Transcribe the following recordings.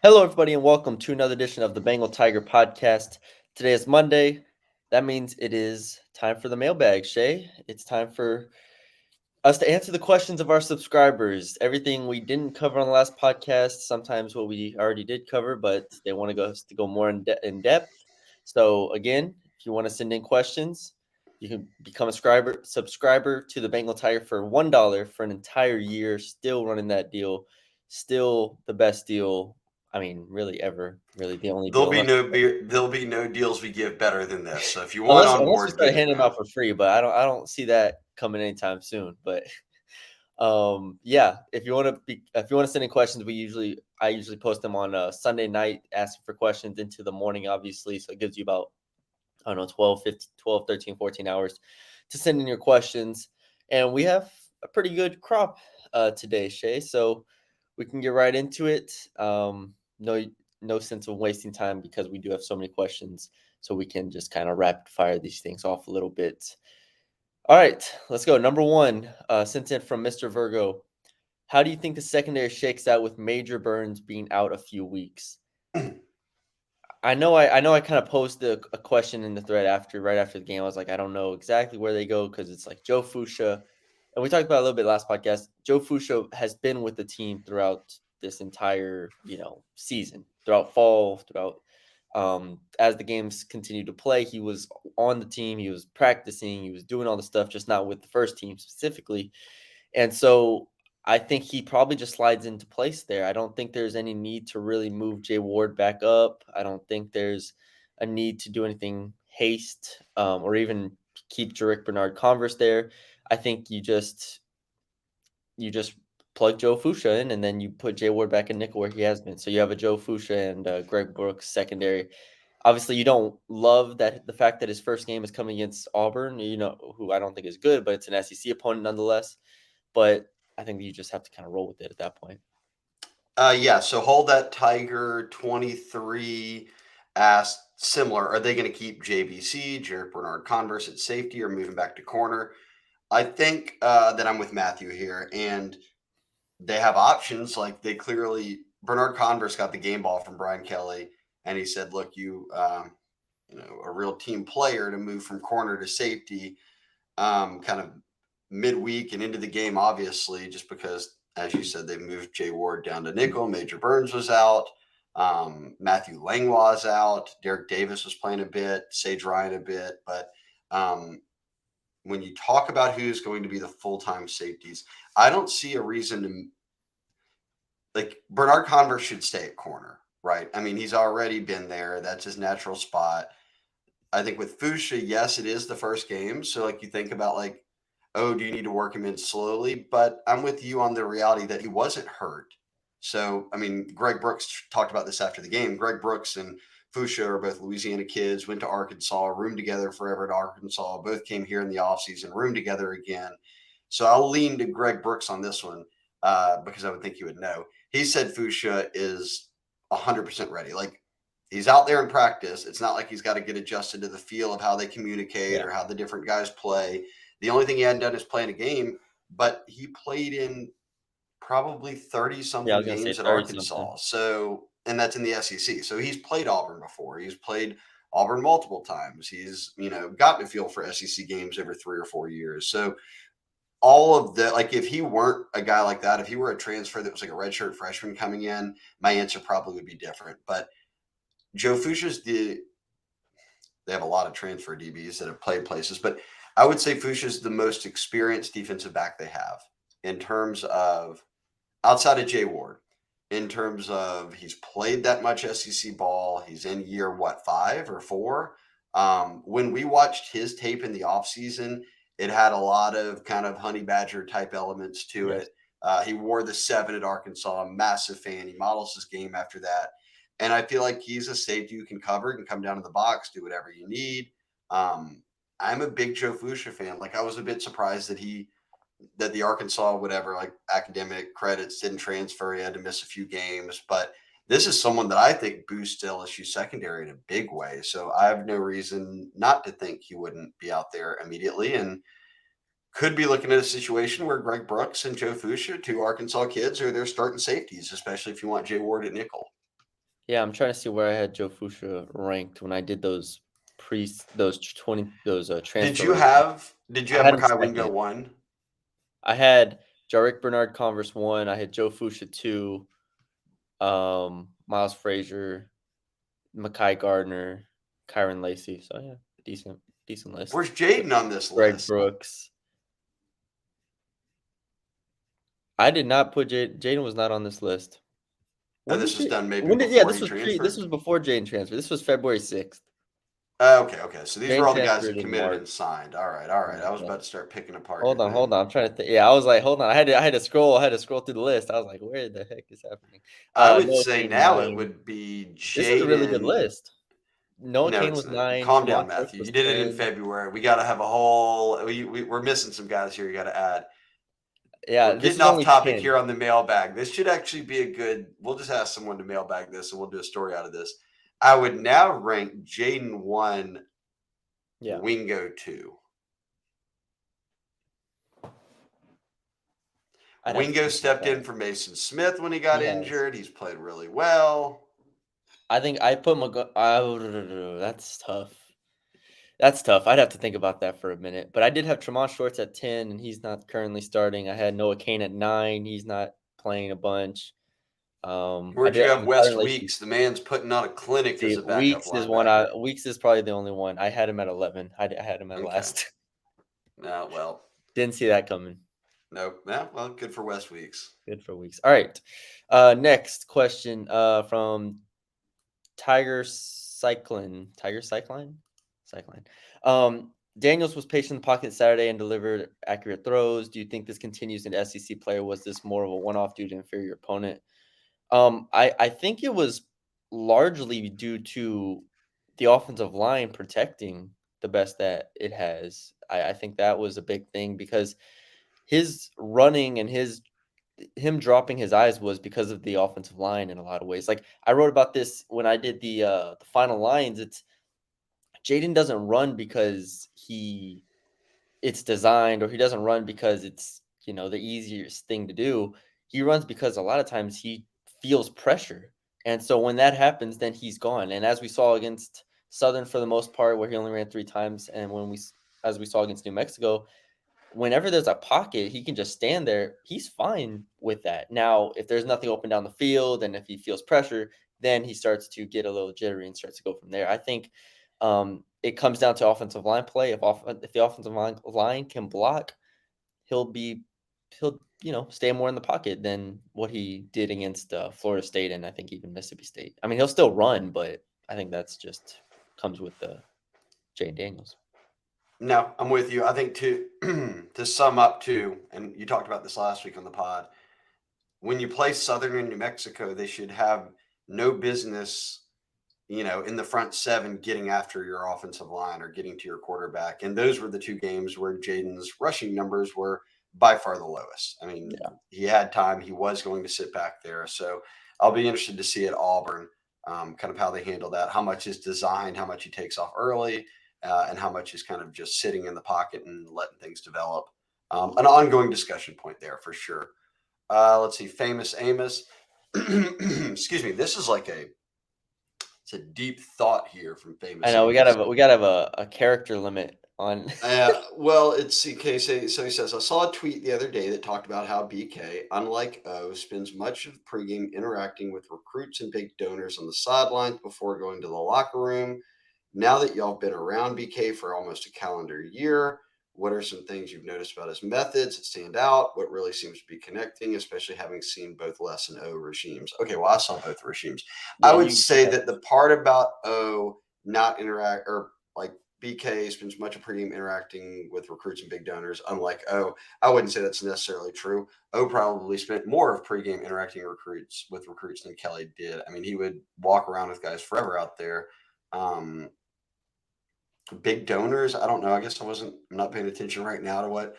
Hello, everybody, and welcome to another edition of the Bengal Tiger podcast. Today is Monday. That means it is time for the mailbag, Shay. It's time for us to answer the questions of our subscribers. Everything we didn't cover on the last podcast, sometimes what we already did cover, but they want us to go more in depth. So, again, if you want to send in questions, you can become a subscriber to the Bengal Tiger for $1 for an entire year. Still running that deal. Still the best deal. I mean, really ever. Really the only deal. There'll be no deals we give better than this. So if you want Unless on we board, start get it handing them now. out for free, but I don't see that coming anytime soon. But yeah, if you want to send in questions, I usually post them on Sunday night, asking for questions into the morning, obviously. So it gives you about, I don't know, 12, 15, 12, 13, 14 hours to send in your questions. And we have a pretty good crop today, Shay. So we can get right into it. No sense of wasting time because we do have so many questions. So we can just kind of rapid fire these things off a little bit. All right, let's go. Number one, sent in from Mr. Virgo. How do you think the secondary shakes out with Major Burns being out a few weeks? I know I kind of posted a question in the thread right after the game. I was like, I don't know exactly where they go because it's like Joe Fuchsia, and we talked about it a little bit last podcast. Joe Fuchsia has been with the team throughout this entire season, throughout fall, throughout as the games continued to play. He was on the team. He was practicing. He was doing all the stuff, just not with the first team specifically. And so I think he probably just slides into place there. I don't think there's any need to really move Jay Ward back up. I don't think there's a need to do anything haste or even keep Jarek Bernard Converse there. I think you just plug Joe Fuchsia in and then you put Jay Ward back in nickel where he has been. So you have a Joe Fuchsia and Greg Brooks secondary. Obviously, you don't love that the fact that his first game is coming against Auburn, who I don't think is good, but it's an SEC opponent nonetheless. But I think you just have to kind of roll with it at that point. Yeah. So hold that Tiger 23 asked similar. Are they going to keep JBC, Jarek Bernard Converse at safety, or moving back to corner? I think that I'm with Matthew here, and they have options. Like they clearly, Bernard Converse got the game ball from Brian Kelly, and he said, "Look, a real team player to move from corner to safety." Kind of midweek and into the game, obviously, just because, as you said, they moved Jay Ward down to nickel. Major Burns was out. Matthew Langlois out. Derek Davis was playing a bit. Sage Ryan a bit. But when you talk about who's going to be the full time safeties, I don't see a reason to like Bernard Converse should stay at corner, right? I mean, he's already been there. That's his natural spot. I think with Fuchsia, yes, it is the first game. So like you think about like, oh, do you need to work him in slowly? But I'm with you on the reality that he wasn't hurt. So I mean, Greg Brooks talked about this after the game. Greg Brooks and Fuchsia are both Louisiana kids, went to Arkansas, roomed together forever at Arkansas, both came here in the offseason, roomed together again. So I'll lean to Greg Brooks on this one because I would think he would know. He said Fuchsia is 100% ready. Like he's out there in practice. It's not like he's got to get adjusted to the feel of how they communicate Yeah. or how the different guys play. The only thing he hadn't done is play in a game, but he played in probably 30 Yeah, I something was gonna say games at 30 something. Arkansas. So, and that's in the SEC. So he's played Auburn before. He's played Auburn multiple times. He's, gotten a feel for SEC games over 3 or 4 years. So all of the like if he weren't a guy like that, if he were a transfer that was like a redshirt freshman coming in, my answer probably would be different. But Joe Fuchsia's they have a lot of transfer DBs that have played places, but I would say Fuchsia's the most experienced defensive back they have in terms of outside of Jay Ward, in terms of he's played that much SEC ball. He's in year what, 5 or 4. When we watched his tape in the offseason, it had a lot of kind of honey badger type elements to Yes. it. He wore the 7 at Arkansas, a massive fan. He models his game after that. And I feel like he's a safety who can cover, can come down to the box, do whatever you need. Um, I'm a big Joe Fuchsia fan. Like I was a bit surprised that the Arkansas whatever like academic credits didn't transfer. He had to miss a few games, but this is someone that I think boosts LSU secondary in a big way. So I have no reason not to think he wouldn't be out there immediately, and could be looking at a situation where Greg Brooks and Joe Fuchsia, two Arkansas kids, are their starting safeties, especially if you want Jay Ward at nickel. Yeah, I'm trying to see where I had Joe Fuchsia ranked when I did those Did transfer you rankings. have did you I have had him Mekhi Wingo second. 1? I had Jarek Bernard Converse 1. I had Joe Fuchsia 2. Miles Frazier, Mackay Gardner, Kyron Lacey. So yeah, decent list. Where's Jaden on this Greg list? Brooks. I did not put Jaden was not on this list. Oh, When did this was J done maybe when did yeah, before this he was this transferred? was before Jaden transferred. This was February 6th. Okay. So these were Jaden all the guys who transferred in committed March. and signed. All right. All right. I was Yeah. about to start picking apart your Hold thing. on. I'm trying to think. Yeah, I was like, hold on. I had to scroll through the list. I was like, where the heck is happening? I would Noah say Kane now it 9. would be This is a really good Jaden. list. Noah No, Kane it's was not. 9. Calm Tremont down, Church Matthew. You was did it in 10. February. We got to have a whole. We're missing some guys here. You got to add. Yeah, We're this getting is off only topic 10. here on the mailbag. This should actually be a good. We'll just ask someone to mailbag this, and we'll do a story out of this. I would now rank Jaden 1, Yeah. Wingo 2. I'd have to Wingo think about stepped in that. for Mason Smith when he got He has. injured. He's played really well. I think I put that's tough. That's tough. I'd have to think about that for a minute. But I did have Tremont Shorts at 10, and he's not currently starting. I had Noah Kane at 9. He's not playing a bunch. I Where'd did you have and Kyron West Lacey. Weeks? The man's putting on a clinic as See, a backup linebacker. Weeks is probably the only one. I had him at 11. I had him at Okay. last. Well, Didn't see that coming. nope. Yeah, well, good for West Weeks. Good for Weeks. All right. Next question from Tiger Cycline? Cycline. Daniels was patient in the pocket Saturday and delivered accurate throws. Do you think this continues in SEC play, or was this more of a one-off due to inferior opponent? I think it was largely due to the offensive line protecting the best that it has. I think that was a big thing because his running and him dropping his eyes was because of the offensive line in a lot of ways. Like I wrote about this when I did the final lines. It's Jaden doesn't run because it's designed, or he doesn't run because it's the easiest thing to do. He runs because a lot of times he feels pressure, and so when that happens, then he's gone. And as we saw against Southern for the most part, where he only ran 3 times, and as we saw against New Mexico, whenever there's a pocket, he can just stand there. He's fine with that. Now, if there's nothing open down the field and if he feels pressure, then he starts to get a little jittery and starts to go from there. I think it comes down to offensive line play. If the offensive line can block, he'll be he'll stay more in the pocket than what he did against Florida State and I think even Mississippi State. I mean, he'll still run, but I think that's just comes with the Jane Daniels. No, I'm with you. I think to to sum up too, and you talked about this last week on the pod. When you play Southern and New Mexico, they should have no business, in the front seven getting after your offensive line or getting to your quarterback. And those were the two games where Jaden's rushing numbers were by far the lowest. I mean, Yeah. he had time. He was going to sit back there. So I'll be interested to see at Auburn kind of how they handle that, how much is designed, how much he takes off early, and how much is kind of just sitting in the pocket and letting things develop. An ongoing discussion point there for sure. Let's see, Famous Amos. Excuse me. This is like it's a deep thought here from I Famous know Amos. we gotta have a character limit on. Well, it's okay. So he says, I saw a tweet the other day that talked about how BK, unlike O, spends much of pregame interacting with recruits and big donors on the sidelines before going to the locker room. Now that y'all have been around BK for almost a calendar year, what are some things you've noticed about his methods that stand out? What really seems to be connecting, especially having seen both Les and O regimes? Okay, well, I saw both regimes. I Yeah, would you say have. that the part about O not interact or like BK spends much of pregame interacting with recruits and big donors, unlike O. I wouldn't say that's necessarily true. O probably spent more of pregame interacting with recruits than Kelly did. I mean, he would walk around with guys forever out there. Um, Big donors, I don't know. I guess I'm not paying attention right now to what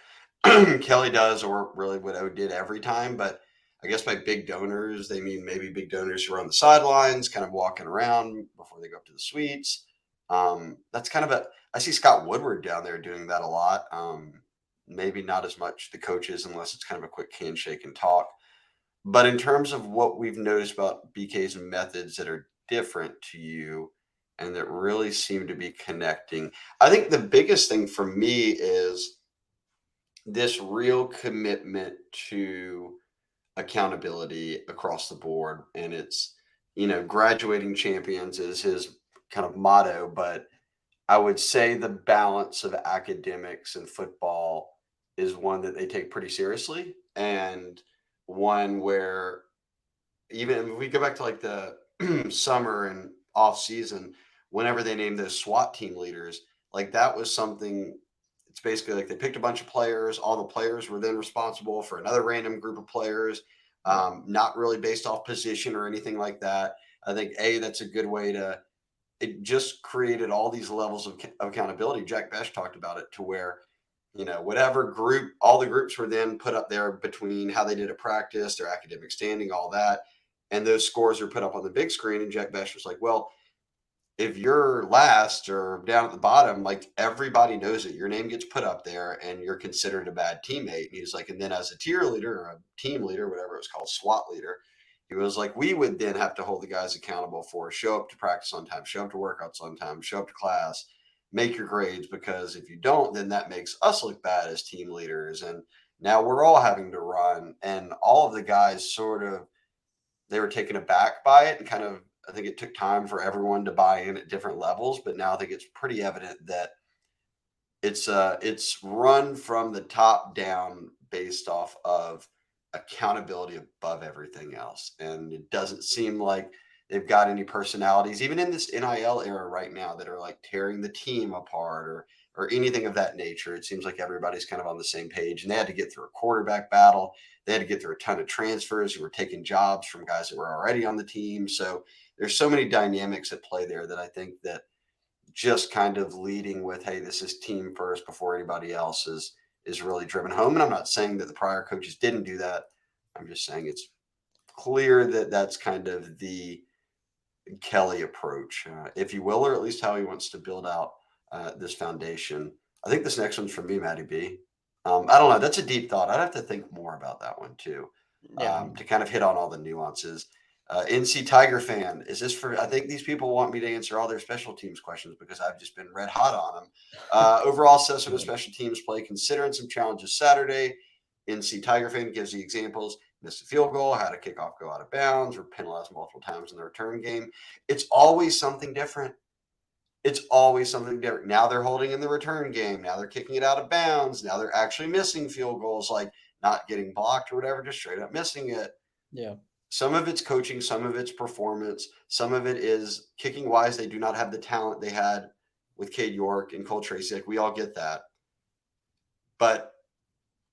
Kelly does or really what O did every time. But I guess by big donors, they mean maybe big donors who are on the sidelines, kind of walking around before they go up to the suites. That's kind of I see Scott Woodward down there doing that a lot. Maybe not as much the coaches unless it's kind of a quick handshake and talk. But in terms of what we've noticed about BK's methods that are different to you and that really seem to be connecting? I think the biggest thing for me is this real commitment to accountability across the board. And it's, graduating champions is his kind of motto, but I would say the balance of academics and football is one that they take pretty seriously, and one where even if we go back to like the summer and off season, whenever they named those SWAT team leaders, like that was something. It's basically like they picked a bunch of players. All the players were then responsible for another random group of players, Yeah. not really based off position or anything like that. I think that's a good way to. It just created all these levels of accountability. Jack Besh talked about it to where, whatever group, all the groups were then put up there between how they did at practice, their academic standing, all that. And those scores are put up on the big screen. And Jack Besh was like, well, if you're last or down at the bottom, like everybody knows it. Your name gets put up there and you're considered a bad teammate. And he's like, and then as a tier leader or a team leader, whatever it was called, SWAT leader, he was like, we would then have to hold the guys accountable for show up to practice on time, show up to workouts on time, show up to class, make your grades, because if you don't, then that makes us look bad as team leaders. And now we're all having to run. And all of the guys sort of, they were taken aback by it and kind of, I think it took time for everyone to buy in at different levels, but now I think it's pretty evident that it's run from the top down based off of accountability above everything else. And it doesn't seem like they've got any personalities, even in this NIL era right now, that are like tearing the team apart or anything of that nature. It seems like everybody's kind of on the same page. And they had to get through a quarterback battle. They had to get through a ton of transfers who were taking jobs from guys that were already on the team. So there's so many dynamics at play there that I think that just kind of leading with, hey, this is team first before anybody else is really driven home. And I'm not saying that the prior coaches didn't do that. I'm just saying it's clear that that's kind of the Kelly approach, if you will, or at least how he wants to build out this foundation. I think this next one's from me, Matty B. I don't know. That's a deep thought. I'd have to think more about that one too, Yeah. to kind of hit on all the nuances. NC Tiger fan, is this for? I think these people want me to answer all their special teams questions because I've just been red hot on them. Overall assessment of special teams play, considering some challenges Saturday. NC Tiger fan gives the examples: missed a field goal, had a kickoff go out of bounds, or penalized multiple times in the return game. It's always something different. It's always something different. Now they're holding in the return game. Now they're kicking it out of bounds. Now they're actually missing field goals, like not getting blocked or whatever, just straight up missing it. Yeah. Some of it's coaching, some of it's performance, some of it is kicking wise. They do not have the talent they had with Cade York and Cole Tracy. Like, we all get that. But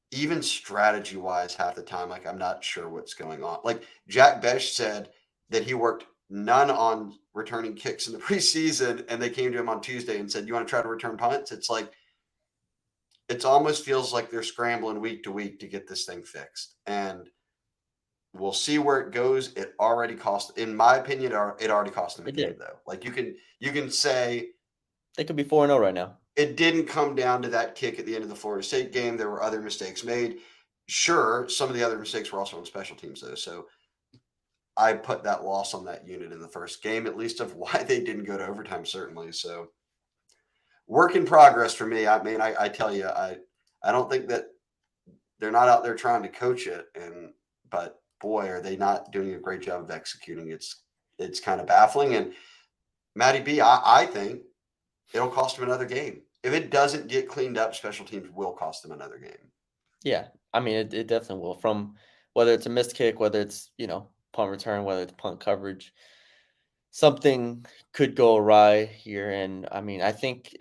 even strategy wise, half the time, like, I'm not sure what's going on. Like, Jack Besh said that he worked none on returning kicks in the preseason, and they came to him on Tuesday and said, you want to try to return punts? It's like, it almost feels like they're scrambling week to week to get this thing fixed. And we'll see where it goes. It already cost, in my opinion, it already cost them a It game, did. though. Like, you can say They could be 4-0 right now. it didn't come down to that kick at the end of the Florida State game. There were other mistakes made. Sure, some of the other mistakes were also on special teams, though. So I put that loss on that unit in the first game, at least of why they didn't go to overtime, certainly. So work in progress for me. I mean, I tell you, I don't think that they're not out there trying to coach it, but boy, are they not doing a great job of executing. It's kind of baffling. And Matty B, I think it'll cost them another game. If it doesn't get cleaned up, special teams will cost them another game. Yeah. I mean, it definitely will. From whether it's a missed kick, whether it's, punt return, whether it's punt coverage, something could go awry here. And I mean, I think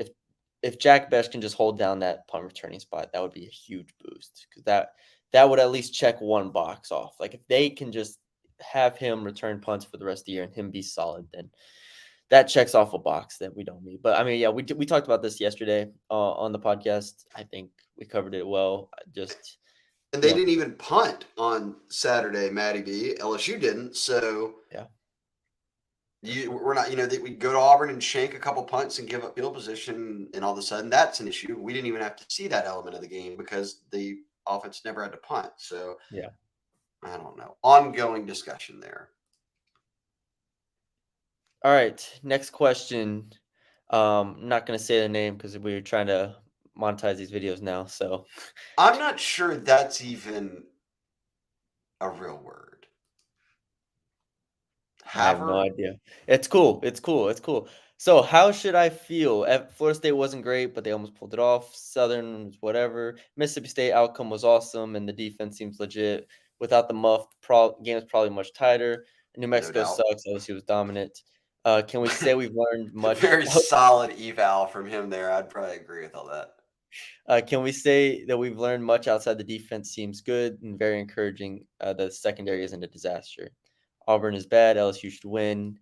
if Jack Besh can just hold down that punt returning spot, that would be a huge boost because that would at least check one box off. Like if they can just have him return punts for the rest of the year and him be solid, then that checks off a box that we don't need. But I mean, yeah, we talked about this yesterday on the podcast. I think we covered it well. Just And you they know, didn't even punt on Saturday, Matty B. LSU didn't. So yeah, we're not, we go to Auburn and shank a couple punts and give up field position, and all of a sudden that's an issue. We didn't even have to see that element of the game because the offense never had to punt. So yeah. I don't know. Ongoing discussion there. All right, next question. I'm not gonna say the name because we're trying to monetize these videos now. So I'm not sure that's even a real word. I have no Haver? idea. It's cool. It's cool. It's cool. So how should I feel? Florida State wasn't great, but they almost pulled it off. Southern was whatever. Mississippi State outcome was awesome, and the defense seems legit. Without the muff, game is probably much tighter. New No Mexico doubt. sucks. LSU was dominant. Can we say we've learned much? Very solid eval from him there. I'd probably agree with all that. Can we say that we've learned much outside the defense seems good and very encouraging? The secondary isn't a disaster. Auburn is bad. LSU should win,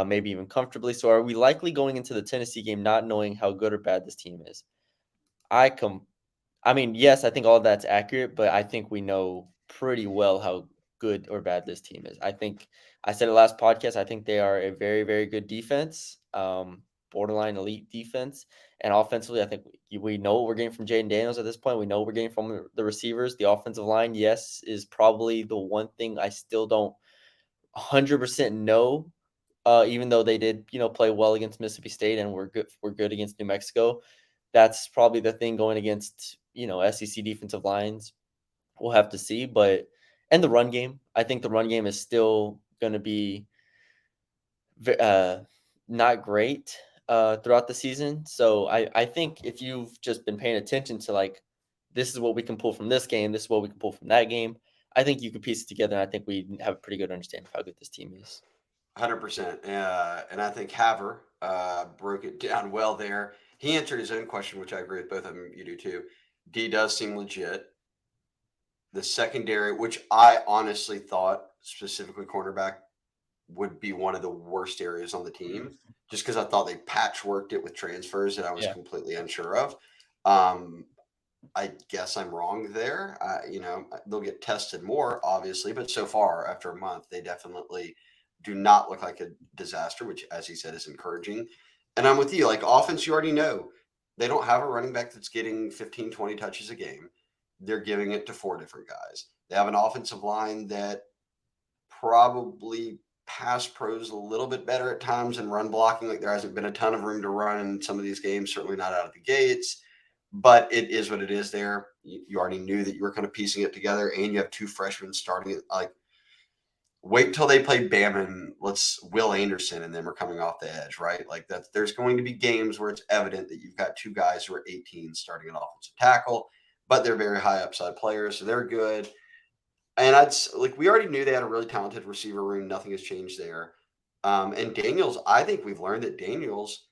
maybe even comfortably. So, are we likely going into the Tennessee game not knowing how good or bad this team is? I com I mean, yes, I think all that's accurate, but I think we know pretty well how good or bad this team is. I think I said it last podcast. I think they are a very, very good defense, borderline elite defense, and offensively, I think we know what we're getting from Jaden Daniels at this point. We know what we're getting from the receivers. The offensive line, yes, is probably the one thing I still don't 100% know. Even though they did, play well against Mississippi State and we're good against New Mexico, that's probably the thing going against, SEC defensive lines. We'll have to see, but and the run game, I think the run game is still going to be ve not great, throughout the season. So I think if you've just been paying attention to, like, this is what we can pull from this game, this is what we can pull from that game, I think you could piece it together, and I think we have a pretty good understanding of how good this team is. 100%. And I think Haver broke it down well there. He answered his own question, which I agree with both of them. You do too. D does seem legit. The secondary, which I honestly thought, specifically cornerback, would be one of the worst areas on the team, just because I thought they patchworked it with transfers that I was Yeah. completely unsure of. Um, I guess I'm wrong there. They'll get tested more, obviously, but so far, after a month, they definitely do not look like a disaster, which, as he said, is encouraging. And I'm with you. Like, offense, you already know they don't have a running back that's getting 15, 20 touches a game. They're giving it to four different guys. They have an offensive line that probably pass pros a little bit better at times and run blocking. Like, there hasn't been a ton of room to run in some of these games, certainly not out of the gates, but it is what it is there. You already knew that you were kind of piecing it together, and you have two freshmen starting it. Like, wait till they play Bama and let's Will Anderson and them are coming off the edge, right? Like, that there's going to be games where it's evident that you've got two guys who are 18 starting an offensive tackle, but they're very high upside players, so they're good. And like, we already knew they had a really talented receiver room. Nothing has changed there. And Daniels, I think we've learned that Daniels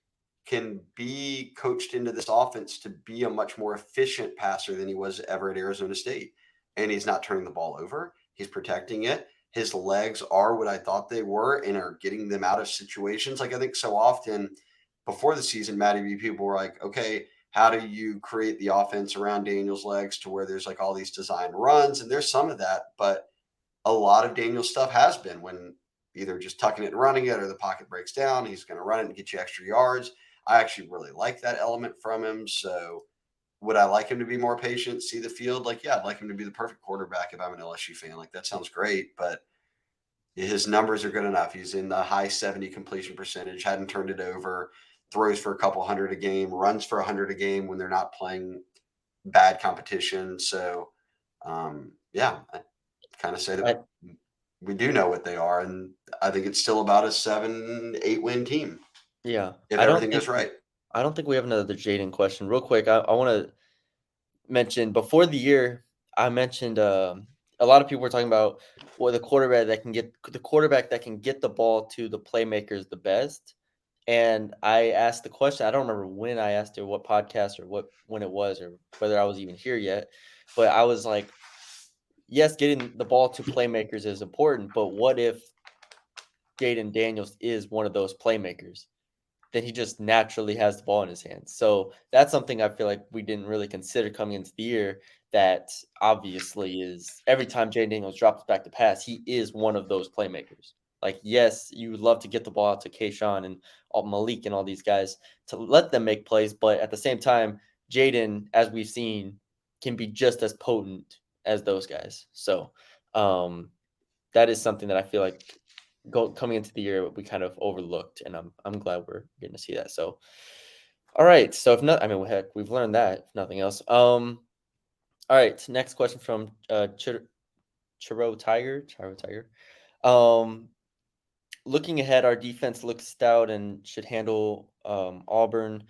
can be coached into this offense to be a much more efficient passer than he was ever at Arizona State. And he's not turning the ball over. He's protecting it. His legs are what I thought they were and are getting them out of situations. Like, I think so often before the season, Matty B, people were like, okay, how do you create the offense around Daniel's legs to where there's like all these design runs? And there's some of that, but a lot of Daniel's stuff has been when either just tucking it and running it or the pocket breaks down, he's going to run it and get you extra yards. I actually really like that element from him. So would I like him to be more patient, see the field? Like, yeah, I'd like him to be the perfect quarterback if I'm an LSU fan. Like, that sounds great, but his numbers are good enough. He's in the high 70 completion percentage, hadn't turned it over, throws for a couple hundred a game, runs for 100 a game when they're not playing bad competition. So, yeah, I kind of say that I we do know what they are. And I think it's still about a 7, 8 win team Yeah, if I don't everything think goes right. I don't think we have another Jaden question. Real quick, I want to mention before the year, I mentioned a lot of people were talking about the quarterback that can get the ball to the playmakers the best. And I asked the question. I don't remember when I asked it, what podcast or what when it was, or whether I was even here yet. But I was like, yes, getting the ball to playmakers is important. But what if Jaden Daniels is one of those playmakers? Then he just naturally has the ball in his hands. So that's something I feel like we didn't really consider coming into the year. That obviously is every time Jay Daniels drops back to pass, he is one of those playmakers. Like, yes, you would love to get the ball out to Kayshawn and Malik and all these guys to let them make plays, but at the same time, Jaden, as we've seen, can be just as potent as those guys. So that is something that I feel like coming into the year we kind of overlooked, and I'm glad we're getting to see that. So, all right. So if not, I mean, heck, we've learned that. If nothing else. All right. Next question from Chiro Tiger. Um, Looking ahead, our defense looks stout and should handle Auburn.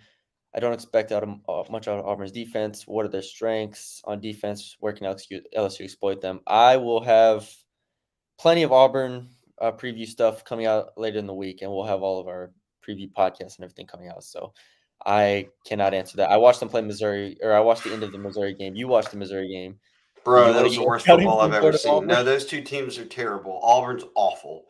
I don't expect much out of Auburn's defense. What are their strengths on defense? Where can LSU exploit them? I will have plenty of Auburn preview stuff coming out later in the week, and we'll have all of our preview podcasts and everything coming out. So I cannot answer that. I watched them play Missouri, or I watched the end of the Missouri game. You watched the Missouri game. Do Bro, you that want to was the get a worst scouting football I've ever report of seen. Auburn? No, those two teams are terrible. Auburn's awful.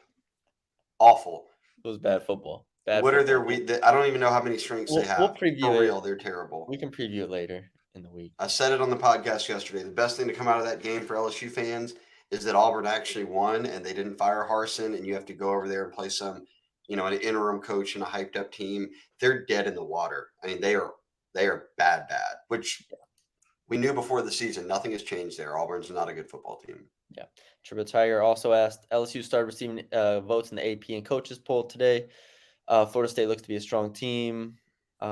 Awful. It was bad football. Bad What are their football. I don't even know how many strengths they We'll have. For preview real, it. they're terrible. We can preview it later in the week. I said it on the podcast yesterday. The best thing to come out of that game for LSU fans is that Auburn actually won and they didn't fire Harsin, and you have to go over there and play an interim coach and a hyped up team. They're dead in the water. I mean, they are bad, which we knew before the season. Nothing has changed there. Auburn's not a good football team. Yeah. Triple Tiger also asked LSU started receiving votes in the AP and coaches poll today. Florida State looks to be a strong team. They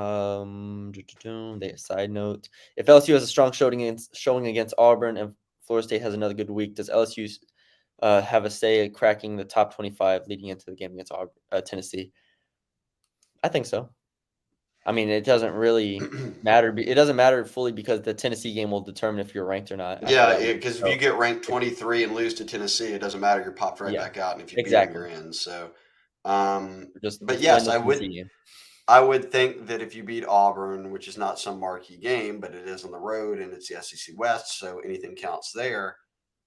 side note: if LSU has a strong showing against Auburn and Florida State has another good week, does LSU have a say at cracking the top 25 leading into the game against Tennessee? I think so. I mean, it doesn't really matter. It doesn't matter fully because the Tennessee game will determine if you're ranked or not after Yeah, that week. because if you So, get ranked 23 and lose to Tennessee, it doesn't matter. You're popped right yeah, back out, and if you beat them, exactly. you're in. So, but Just win yes, the I Tennessee would. game. I would think that if you beat Auburn, which is not some marquee game, but it is on the road and it's the SEC West, so anything counts there,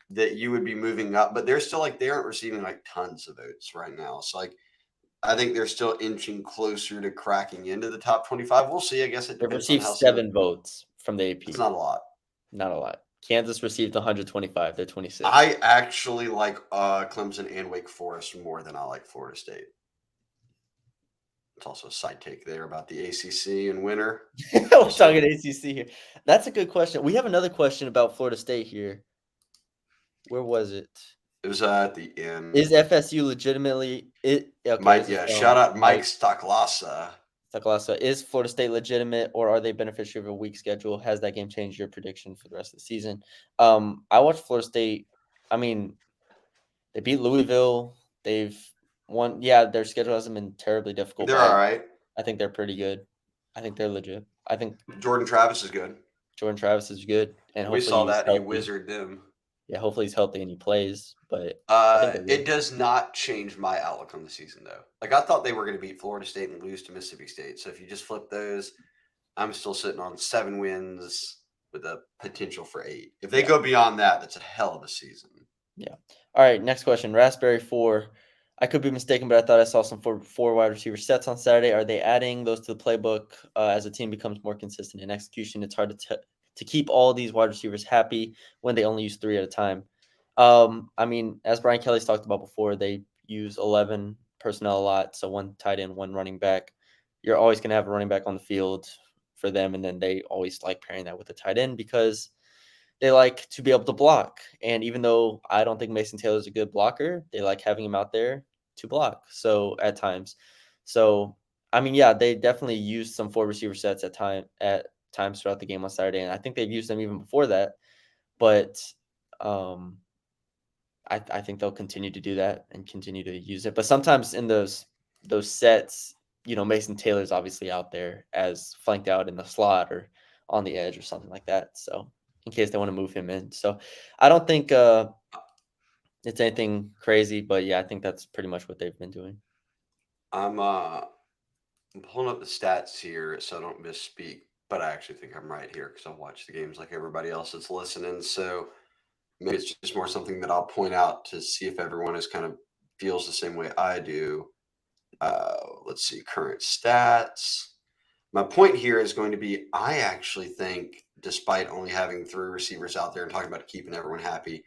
that you would be moving up. But they're still they aren't receiving tons of votes right now. So I think they're still inching closer to cracking into the top 25. We'll see. I guess it They've depends on received how some of 7 votes from the it's AP. not a lot. Not a lot. Kansas received 125. They're 26th. I actually like Clemson and Wake Forest more than I like Florida State. It's also a side take there about the ACC and winter. We're talking ACC here. That's a good question. We have another question about Florida State here. Where was it? It was at the end. Is FSU legitimately it? Okay, Mike, this is yeah, shout from out Mike Mike Stocklasa. Taklasa. Is Florida State legitimate, or are they beneficiary of a weak schedule? Has that game changed your prediction for the rest of the season? I watched Florida State. I mean, they beat Louisville. They've won. Yeah, their schedule hasn't been terribly difficult, They're but all right. I think they're pretty good. I think they're legit. I think Jordan Travis is good. Jordan Travis is good, and We hopefully saw he's that he healthy. wizarded them. Yeah, hopefully he's healthy and he plays. But I think they're It good. does not change my outlook on the season though. I thought they were going to beat Florida State and lose to Mississippi State. So if you just flip those, I'm still sitting on 7 wins with a potential for 8. If they Yeah, go beyond that, that's a hell of a season. yeah. All right, next question. Raspberry 4. I could be mistaken, but I thought I saw some four wide receiver sets on Saturday. Are they adding those to the playbook as the team becomes more consistent in execution? It's hard to keep all these wide receivers happy when they only use 3 at a time. I mean, as Brian Kelly's talked about before, they use 11 personnel a lot, so one tight end, one running back. You're always going to have a running back on the field for them, and then they always like pairing that with a tight end because they like to be able to block. And even though I don't think Mason Taylor's a good blocker, they like having him out there to block. So at times, so I mean, yeah, they definitely used some 4 receiver sets at times throughout the game on Saturday, and I think they've used them even before that. But um, I think they'll continue to do that and continue to use it. But sometimes in those sets, Mason Taylor's obviously out there as flanked out in the slot or on the edge or something like that. So in case they want to move him in. So I don't think it's anything crazy, but yeah, I think that's pretty much what they've been doing. I'm pulling up the stats here so I don't misspeak, but I actually think I'm right here because I watch the games like everybody else that's listening. So maybe it's just more something that I'll point out to see if everyone is kind of feels the same way I do. Let's see, current stats. My point here is going to be I actually think, despite only having 3 receivers out there and talking about keeping everyone happy,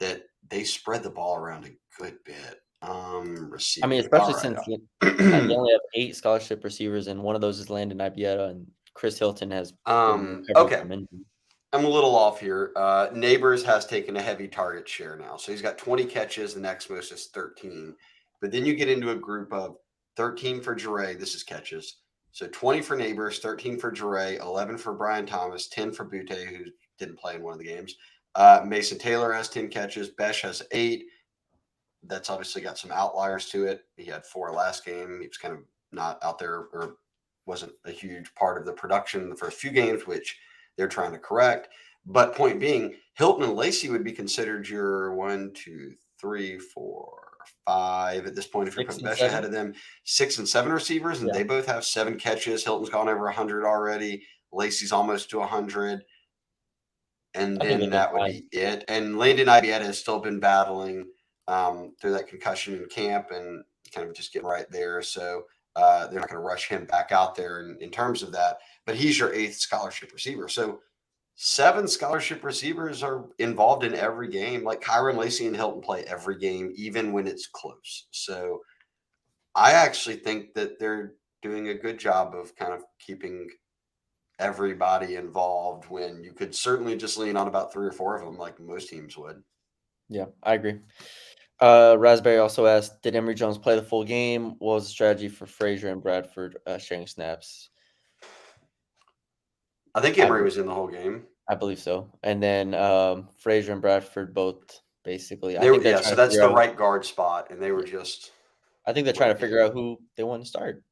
that they spread the ball around a good bit. I mean, Receiving. All especially right. since they only have 8 scholarship receivers, and one of those is Landon Ibieta, and Chris Hilton has been recovering Okay. from injury. I'm a little off here. Neighbors has taken a heavy target share now. So he's got 20 catches. The next most is 13. But then you get into a group of 13 for Jure. This is catches. So 20 for Neighbors, 13 for Jure, 11 for Brian Thomas, 10 for Butte, who didn't play in one of the games. Mason Taylor has 10 catches. Besh has 8. That's obviously got some outliers to it. He had 4 last game. He was kind of not out there, or wasn't a huge part of the production in the first few games, which they're trying to correct. But point being, Hilton and Lacey would be considered your 1, 2, 3, 4, 5 at this point if you're 6 putting and Besh ahead 7. of them. 6 and 7 receivers, and Yeah, they both have 7 catches. Hilton's gone over 100 already. Lacey's almost to 100. And I think they're then doing that would fine. be it. And Landon Ibieta has still been battling through that concussion in camp and kind of just getting right there. So they're not going to rush him back out there in terms of that. But he's your 8th scholarship receiver. So 7 scholarship receivers are involved in every game. Like Kyron Lacey and Hilton play every game, even when it's close. So I actually think that they're doing a good job of kind of keeping everybody involved when you could certainly just lean on about 3 or 4 of them like most teams would. Yeah, I agree. Raspberry also asked, did Emory Jones play the full game? What was the strategy for Frazier and Bradford sharing snaps? I think I Emory believe, was in the whole game. I believe so. And then Frazier and Bradford both basically. I They think were, they're yeah, trying so to that's figure the out. right guard spot, and they were Yeah, just I think they're trying to figure out rotating. who they want to start.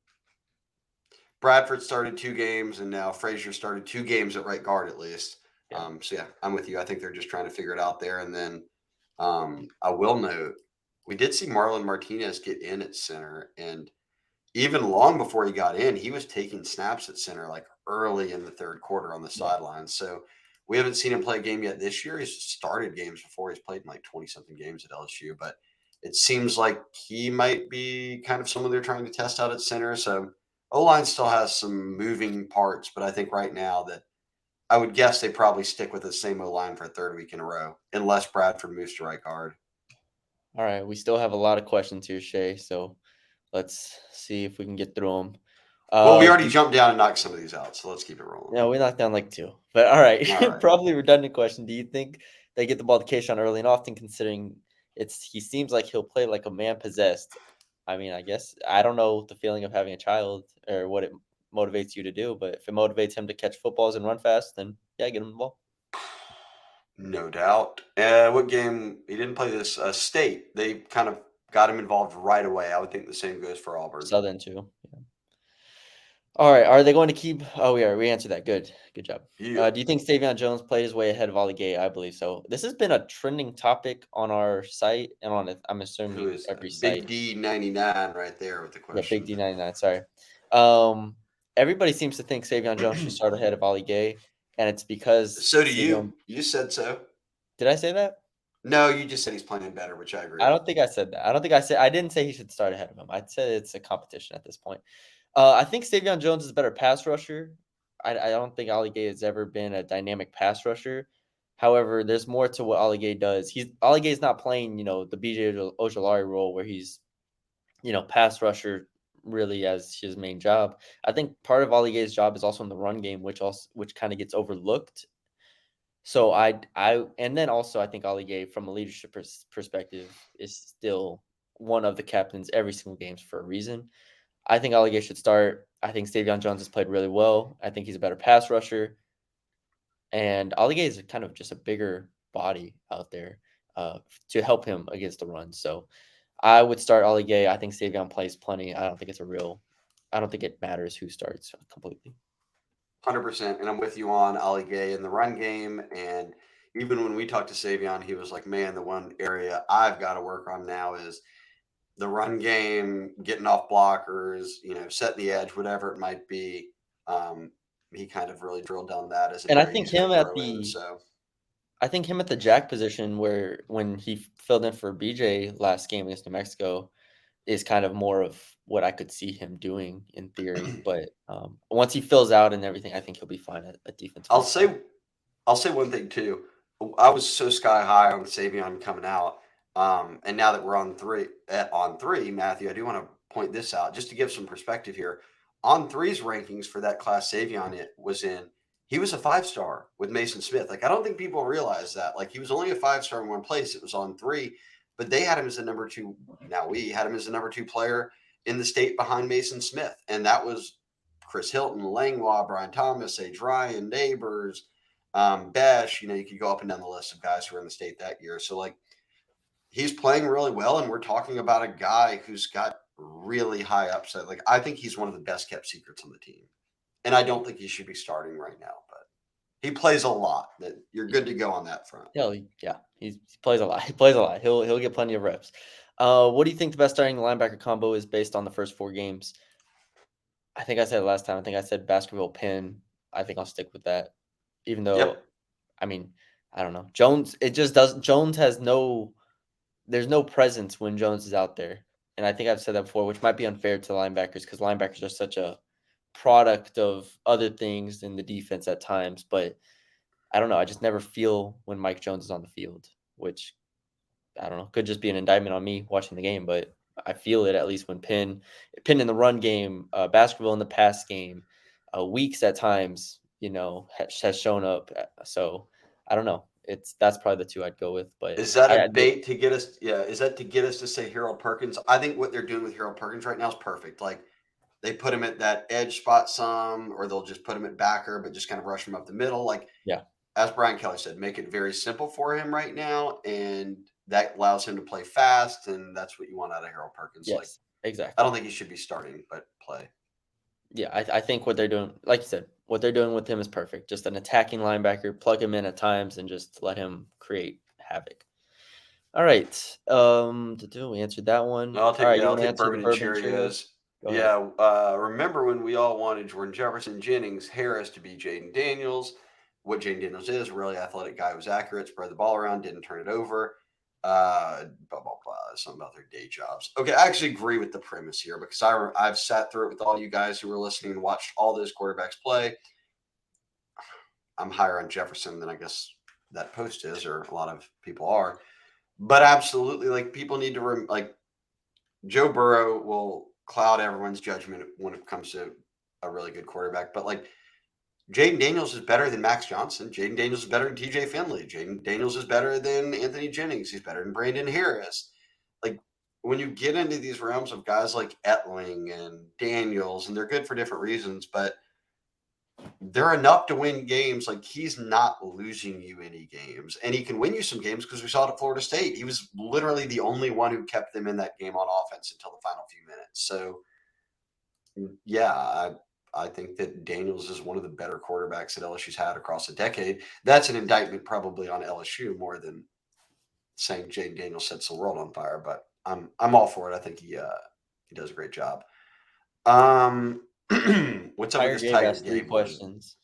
Bradford started 2 games, and now Frazier started 2 games at right guard at least. Yeah, So yeah, I'm with you. I think they're just trying to figure it out there. And then I will note we did see Marlon Martinez get in at center, and even long before he got in, he was taking snaps at center like early in the third quarter on the yeah. sidelines. So we haven't seen him play a game yet this year. He's started games before. He's played in like 20 something games at LSU, but it seems like he might be kind of someone they're trying to test out at center. So O line still has some moving parts, but I think right now that I would guess they probably stick with the same O line for a third week in a row, unless Bradford moves to right guard. All right, we still have a lot of questions here, Shay. So let's see if we can get through them. Well, we already Do jumped down and knocked some of these out, so let's keep it rolling. No, we knocked down like 2. But all right, All right. probably redundant question. Do you think they get the ball to Kayshawn early and often, considering he seems like he'll play like a man possessed? I mean, I guess I don't know the feeling of having a child or what it motivates you to do, but if it motivates him to catch footballs and run fast, then yeah, get him the ball. No doubt. What game? He didn't play this state. They kind of got him involved right away. I would think the same goes for Auburn. Southern too. Yeah. All right, are they going to keep? Oh, we answered that. Good job. Yeah. Do you think Savion Jones played his way ahead of Ollie Gay? I believe so. This has been a trending topic on our site and on I'm Who assuming is every that? Big site. D99 right there with the Yeah, Big question. D99. Sorry. Um, Everybody seems to think Savion Jones should start ahead of Ollie Gay, and it's because So do Savion. you. You said so. Did I say that? No, you just said he's playing better, which I I agree. don't think I said that. I don't think I said. I didn't say he should start ahead of him. I said it's a competition at this point. I think Savion Jones is a better pass rusher. I don't think Ali Gay has ever been a dynamic pass rusher. However, there's more to what Ali Gay does. Ali Gay's not playing, the BJ Ojolari role where he's, pass rusher really as his main job. I think part of Ali Gay's job is also in the run game, which kind of gets overlooked. So and then also I think Ali Gay from a leadership perspective is still one of the captains every single games for a reason. I think Ali Gay should start. I think Savion Jones has played really well. I think he's a better pass rusher. And Ali Gay is kind of just a bigger body out there to help him against the run. So I would start Ali Gay. I think Savion plays plenty. I don't think it matters who starts completely. 100%. And I'm with you on Ali Gay in the run game. And even when we talked to Savion, he was like, man, the one area I've got to work on now is the run game, getting off blockers, setting the edge, whatever it might be. Um, he kind of really drilled down that as an And I area think he's going him to at grow in. the So I think him at the jack position where when he filled in for BJ last game against New Mexico is kind of more of what I could see him doing in theory. But once he fills out and everything, I think he'll be fine at defensive I'll end spot. say I'll say one thing too. I was so sky high on Savion coming out, and now that we're on three, Matthew, I do want to point this out just to give some perspective here. On three's rankings for that class Savion it was in, he was a 5 star with Mason Smith. Like I don't think people realize that. Like he was only a 5 star in one place. It was on 3. but they had him as the number two. Now we had him as the number two player in the state behind Mason Smith, and that was Chris Hilton, Langlois, Brian Thomas, Sage Ryan, Neighbors, Besh. You know, you could go up and down the list of guys who were in the state that year. So like he's playing really well, and we're talking about a guy who's got really high upside. Like I think he's one of the best kept secrets on the team, and I don't think he should be starting right now, but he plays a lot. That you're good to go on that front. Yeah, he plays a lot. He plays a lot. He'll get plenty of reps. What do you think the best starting linebacker combo is based on the first 4 games? I think I said it last time. I think I said Baskerville Pin. I think I'll stick with that. Even though, Yep. I mean, I don't know. Jones, it just doesn't. Jones has no. There's no presence when Jones is out there, and I think I've said that before, which might be unfair to linebackers because linebackers are such a product of other things in the defense at times. But I don't know. I just never feel when Mike Jones is on the field, which I don't know. Could just be an indictment on me watching the game, but I feel it at least when Pin in the run game, Basketball in the pass game, Weeks at times, has shown up. So I don't know. That's probably the two I'd go with. But Is that a I bait to get us? Yeah. Is that to get us to say Harold Perkins? I think what they're doing with Harold Perkins right now is perfect. Like they put him at that edge spot some, or they'll just put him at backer, but just kind of rush him up the middle. Like yeah, as Brian Kelly said, make it very simple for him right now, and that allows him to play fast, and that's what you want out of Harold Perkins. Like yes, I don't exactly. think he should be starting, but play. Yeah, I think what they're doing, like you said, what they're doing with him is perfect. Just an attacking linebacker, plug him in at times, and just let him create havoc. All right. We answered that one. All right, you I'll want to take answer the bourbon and bourbon trio? Cheerios. Go ahead. Yeah, remember when we all wanted Jordan Jefferson, Jennings, Harris to be Jaden Daniels? What Jaden Daniels is, a really athletic guy, was accurate, spread the ball around, didn't turn it over. Blah blah blah. Something about their day jobs. Okay, I actually agree with the premise here because I've sat through it with all you guys who were listening and watched all those quarterbacks play. I'm higher on Jefferson than I guess that post is, or a lot of people are. But absolutely, like people need to like Joe Burrow will cloud everyone's judgment when it comes to a really good quarterback. But like Jaden Daniels is better than Max Johnson. Jaden Daniels is better than TJ Finley. Jaden Daniels is better than Anthony Jennings. He's better than Brandon Harris. Like when you get into these realms of guys like Etling and Daniels, and they're good for different reasons, but they're enough to win games. Like he's not losing you any games, and he can win you some games because we saw it at Florida State. He was literally the only one who kept them in that game on offense until the final few minutes. So yeah, I think that Daniels is one of the better quarterbacks that LSU's had across a decade. That's an indictment probably on LSU more than saying Jaden Daniels sets the world on fire. But I'm all for it. I think he does a great job. Um, what's up with Tiger this Gabe Tiger asked three game? What is questions.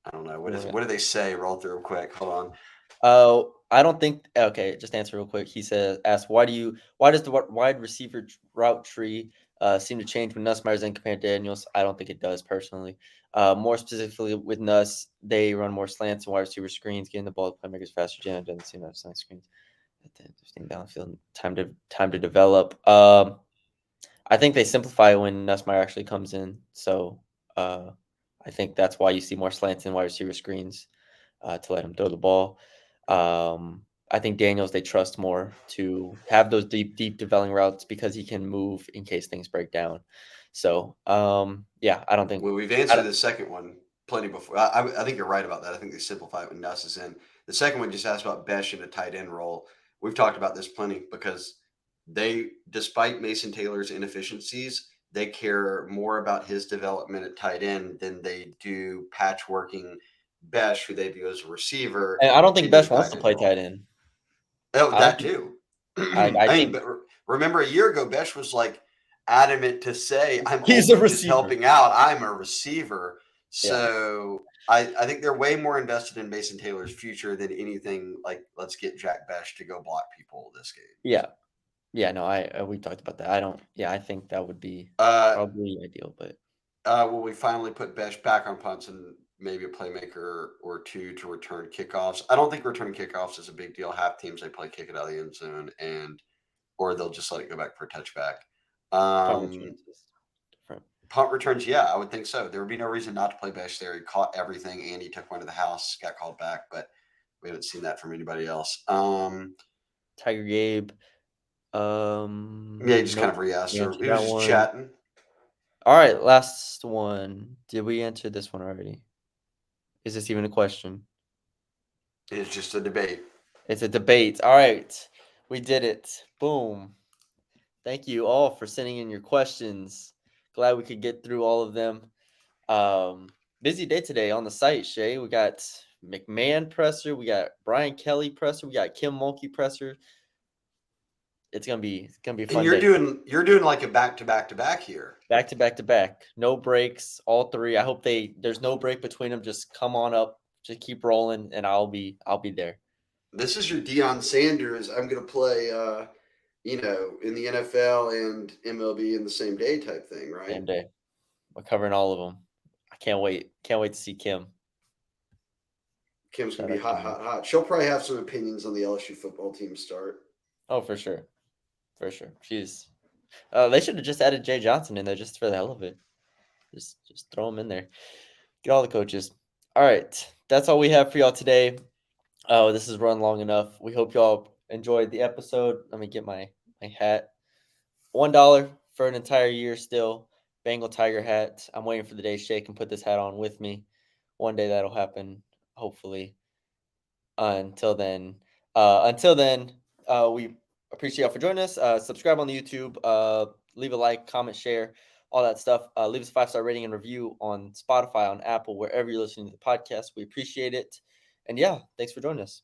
I don't know. You What wanna- do they say? Roll through quick. Hold on. Oh, I don't think. Okay, just answer real quick. He says, "Ask why does the wide receiver route tree seem to change when Nussmeier's in compared to Daniels? I don't think it does personally. More specifically with Nuss, they run more slants and wide receiver screens, getting the ball to playmakers faster. Jalen doesn't seem to have slant screens. Interesting downfield time to develop. I think they simplify when Nussmeier actually comes in. So uh, I think that's why you see more slants and wide receiver screens to let him throw the ball. I think Daniels they trust more to have those deep developing routes because he can move in case things break down. So yeah, I don't think Well, we've I answered don't, the second one plenty before. I think you're right about that. I think they simplify it when Nuss is in. The second one just asked about Besh in a tight end role. We've talked about this plenty because despite Mason Taylor's inefficiencies, they care more about his development at tight end than they do patchworking Besh, who they view as a receiver, and I don't think into a Besh wants tight to end play tight role. end. Oh, I don't that think too. I I mean, think but remember a year ago, Besh was like adamant to say, "I'm he's a only just receiver. helping out. I'm a receiver." Yeah. So I think they're way more invested in Mason Taylor's future than anything like let's get Jack Besh to go block people this game. Yeah. Yeah, no, I we talked about that. I don't yeah, I think that would be Uh, probably ideal, but will we finally put Besh back on punts and maybe a playmaker or two to return kickoffs? I don't think returning kickoffs is a big deal. Half teams they play kick it out of the end zone and or they'll just let it go back for a touchback. punt Um, returns is different. Punt returns, yeah, I would think so. There would be no reason not to play Besh there. He caught everything and he took one to the house, got called back, but we haven't seen that from anybody else. Tiger Gabe, Yeah, he just kind Nope. of re-asked We her. answered He was that just one. chatting. All right, last one. Did we answer this one already? Is this even a question? It's just a debate. It's a debate. All right, we did it. Boom. Thank you all for sending in your questions. Glad we could get through all of them. Busy day today on the site, Shay. We got McMahon presser, we got Brian Kelly presser, we got Kim Mulkey presser. It's gonna be a And fun day. you're doing like a back to back to back here. Back to back to back. No breaks, all three. I hope there's no break between them. Just come on up, just keep rolling, and I'll be there. This is your Deion Sanders. I'm going to play, in the NFL and MLB in the same day type thing, right? Same day. We're covering all of them. I can't wait. Can't wait to see Kim. Kim's going Shout to be out hot, Kim. hot, hot. She'll probably have some opinions on the LSU football team start. Oh, for sure. For sure. She's they should have just added Jay Johnson in there just for the hell of it. Just throw him in there. Get all the coaches. All right. That's all we have for y'all today. Oh, this has run long enough. We hope y'all enjoyed the episode. Let me get my hat. $1 for an entire year still. Bengal Tiger hat. I'm waiting for the day Shay can put this hat on with me. One day that'll happen, hopefully. Until then, we appreciate y'all for joining us. Subscribe on the YouTube. Leave a like, comment, share, all that stuff. Leave us a 5-star rating and review on Spotify, on Apple, wherever you're listening to the podcast. We appreciate it. And yeah, thanks for joining us.